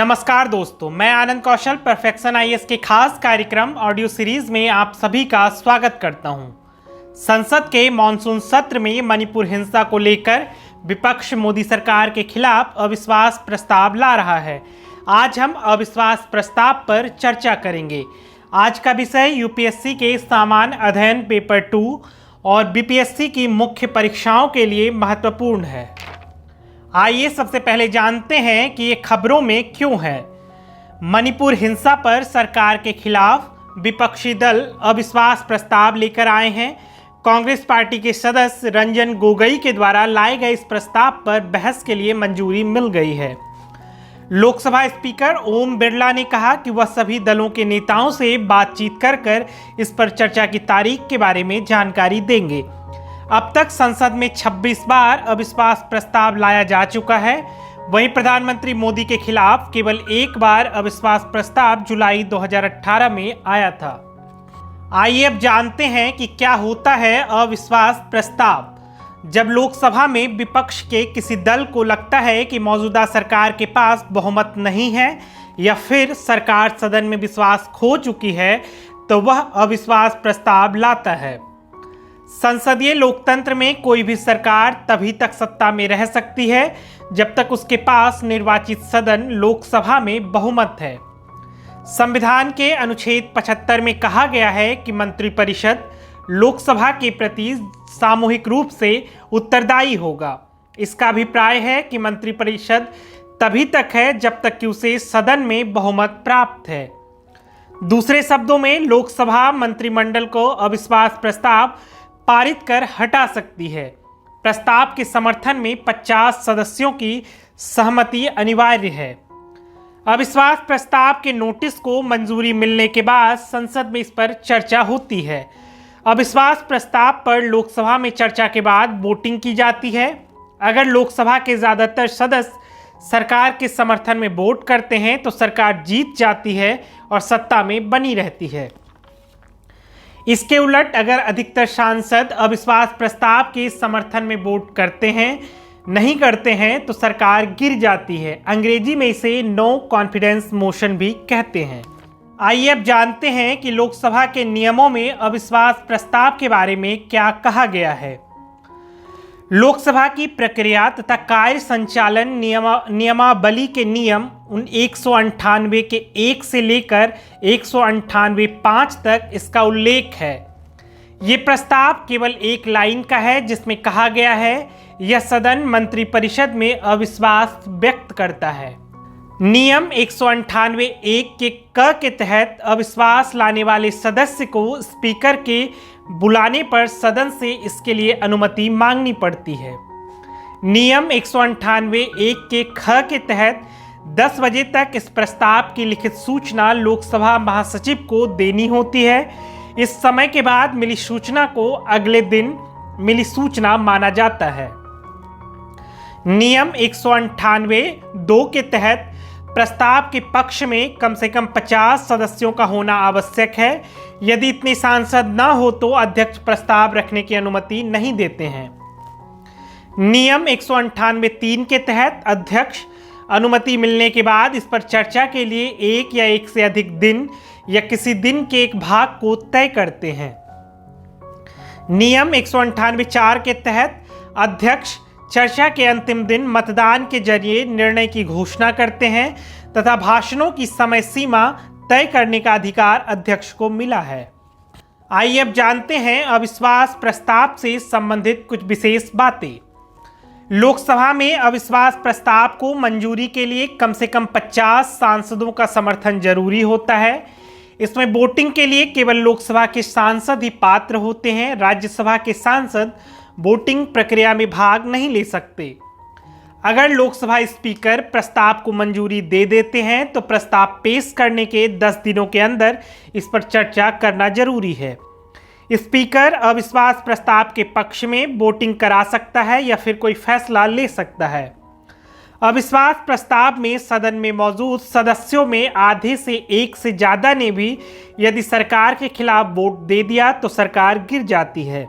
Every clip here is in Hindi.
नमस्कार दोस्तों, मैं आनंद कौशल परफेक्शन आईएएस के खास कार्यक्रम ऑडियो सीरीज में आप सभी का स्वागत करता हूं। संसद के मॉनसून सत्र में मणिपुर हिंसा को लेकर विपक्ष मोदी सरकार के खिलाफ अविश्वास प्रस्ताव ला रहा है। आज हम अविश्वास प्रस्ताव पर चर्चा करेंगे। आज का विषय यूपीएससी के सामान्य अध्ययन पेपर 2 और बीपीएससी की मुख्य परीक्षाओं के लिए महत्वपूर्ण है। आइए सबसे पहले जानते हैं कि ये खबरों में क्यों है। मणिपुर हिंसा पर सरकार के खिलाफ विपक्षी दल अविश्वास प्रस्ताव लेकर आए हैं। कांग्रेस पार्टी के सदस्य रंजन गोगोई के द्वारा लाए गए इस प्रस्ताव पर बहस के लिए मंजूरी मिल गई है। लोकसभा स्पीकर ओम बिरला ने कहा कि वह सभी दलों के नेताओं से बातचीत कर इस पर चर्चा की तारीख के बारे में जानकारी देंगे। अब तक संसद में 26 बार अविश्वास प्रस्ताव लाया जा चुका है। वहीं प्रधानमंत्री मोदी के खिलाफ केवल एक बार अविश्वास प्रस्ताव जुलाई 2018 में आया था। आइए अब जानते हैं कि क्या होता है अविश्वास प्रस्ताव। जब लोकसभा में विपक्ष के किसी दल को लगता है कि मौजूदा सरकार के पास बहुमत नहीं है या फिर सरकार सदन में विश्वास खो चुकी है, तो वह अविश्वास प्रस्ताव लाता है। संसदीय लोकतंत्र में कोई भी सरकार तभी तक सत्ता में रह सकती है जब तक उसके पास निर्वाचित सदन लोकसभा में बहुमत है। संविधान के अनुच्छेद 75 में कहा गया है कि मंत्रिपरिषद लोकसभा के प्रति सामूहिक रूप से उत्तरदायी होगा। इसका अभिप्राय है कि मंत्रिपरिषद तभी तक है जब तक कि उसे सदन में बहुमत प्राप्त है। दूसरे शब्दों में लोकसभा मंत्रिमंडल को अविश्वास प्रस्ताव पारित कर हटा सकती है। प्रस्ताव के समर्थन में 50 सदस्यों की सहमति अनिवार्य है। अविश्वास प्रस्ताव के नोटिस को मंजूरी मिलने के बाद संसद में इस पर चर्चा होती है। अविश्वास प्रस्ताव पर लोकसभा में चर्चा के बाद वोटिंग की जाती है। अगर लोकसभा के ज़्यादातर सदस्य सरकार के समर्थन में वोट करते हैं तो सरकार जीत जाती है और सत्ता में बनी रहती है। इसके उलट अगर अधिकतर सांसद अविश्वास प्रस्ताव के समर्थन में वोट नहीं करते हैं तो सरकार गिर जाती है। अंग्रेजी में इसे नो कॉन्फिडेंस मोशन भी कहते हैं। आइए अब जानते हैं कि लोकसभा के नियमों में अविश्वास प्रस्ताव के बारे में क्या कहा गया है। लोकसभा की प्रक्रिया तथा कार्य संचालन नियमावली के नियम 198 के 1 से लेकर 198(5) तक इसका उल्लेख है। ये प्रस्ताव केवल एक लाइन का है जिसमें कहा गया है यह सदन मंत्रिपरिषद में अविश्वास व्यक्त करता है। नियम 198(1) के क के तहत अविश्वास लाने वाले सदस्य को स्पीकर के बुलाने पर सदन से इसके लिए अनुमति मांगनी पड़ती है। नियम 198(1) के ख के तहत 10 बजे तक इस प्रस्ताव की लिखित सूचना लोकसभा महासचिव को देनी होती है। इस समय के बाद मिली सूचना को अगले दिन मिली सूचना माना जाता है। नियम 198(2) के तहत प्रस्ताव के पक्ष में कम से कम 50 सदस्यों का होना आवश्यक है। यदि इतने सांसद न हो तो अध्यक्ष प्रस्ताव रखने की अनुमति नहीं देते हैं। नियम 198(3) के तहत अध्यक्ष अनुमति मिलने के बाद इस पर चर्चा के लिए एक या एक से अधिक दिन या किसी दिन के एक भाग को तय करते हैं। नियम 198(4) के तहत अध्यक्ष चर्चा के अंतिम दिन मतदान के जरिए निर्णय की घोषणा करते हैं तथा भाषणों की समय सीमा तय करने का अधिकार अध्यक्ष को मिला है। आइए अब जानते हैं अविश्वास प्रस्ताव से संबंधित कुछ विशेष बातें। लोकसभा में अविश्वास प्रस्ताव को मंजूरी के लिए कम से कम 50 सांसदों का समर्थन जरूरी होता है। इसमें वोटिंग के लिए केवल लोकसभा के सांसद ही पात्र होते हैं। राज्यसभा के सांसद वोटिंग प्रक्रिया में भाग नहीं ले सकते। अगर लोकसभा स्पीकर प्रस्ताव को मंजूरी दे देते हैं तो प्रस्ताव पेश करने के 10 दिनों के अंदर इस पर चर्चा करना जरूरी है। स्पीकर अविश्वास प्रस्ताव के पक्ष में वोटिंग करा सकता है या फिर कोई फैसला ले सकता है। अविश्वास प्रस्ताव में सदन में मौजूद सदस्यों में आधे से एक से ज़्यादा ने भी यदि सरकार के खिलाफ वोट दे दिया तो सरकार गिर जाती है।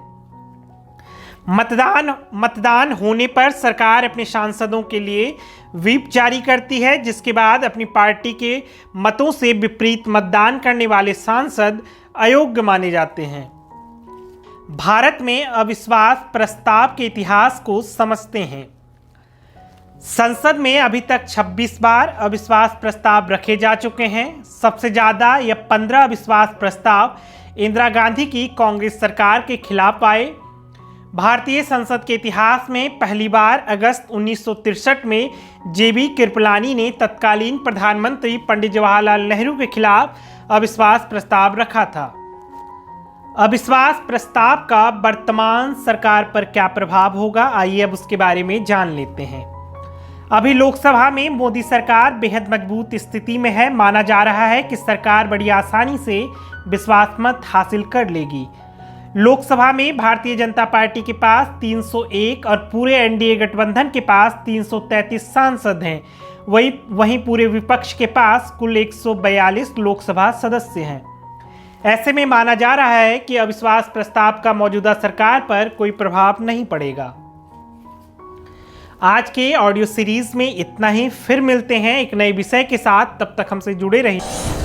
मतदान होने पर सरकार अपने सांसदों के लिए व्हिप जारी करती है, जिसके बाद अपनी पार्टी के मतों से विपरीत मतदान करने वाले सांसद अयोग्य माने जाते हैं। भारत में अविश्वास प्रस्ताव के इतिहास को समझते हैं। संसद में अभी तक 26 बार अविश्वास प्रस्ताव रखे जा चुके हैं। सबसे ज़्यादा या 15 अविश्वास प्रस्ताव इंदिरा गांधी की कांग्रेस सरकार के खिलाफ आए। भारतीय संसद के इतिहास में पहली बार अगस्त 1963 में जेबी कृपलानी ने तत्कालीन प्रधानमंत्री पंडित जवाहरलाल नेहरू के खिलाफ अविश्वास प्रस्ताव रखा था। अविश्वास प्रस्ताव का वर्तमान सरकार पर क्या प्रभाव होगा, आइए अब उसके बारे में जान लेते हैं। अभी लोकसभा में मोदी सरकार बेहद मजबूत स्थिति में है। माना जा रहा है कि सरकार बड़ी आसानी से विश्वास मत हासिल कर लेगी। लोकसभा में भारतीय जनता पार्टी के पास 301 और पूरे एनडीए गठबंधन के पास 333 सांसद हैं। वहीं पूरे विपक्ष के पास कुल 142 लोकसभा सदस्य हैं। ऐसे में माना जा रहा है कि अविश्वास प्रस्ताव का मौजूदा सरकार पर कोई प्रभाव नहीं पड़ेगा। आज के ऑडियो सीरीज में इतना ही। फिर मिलते हैं एक नए विषय के साथ। तब तक हमसे जुड़े रहिए।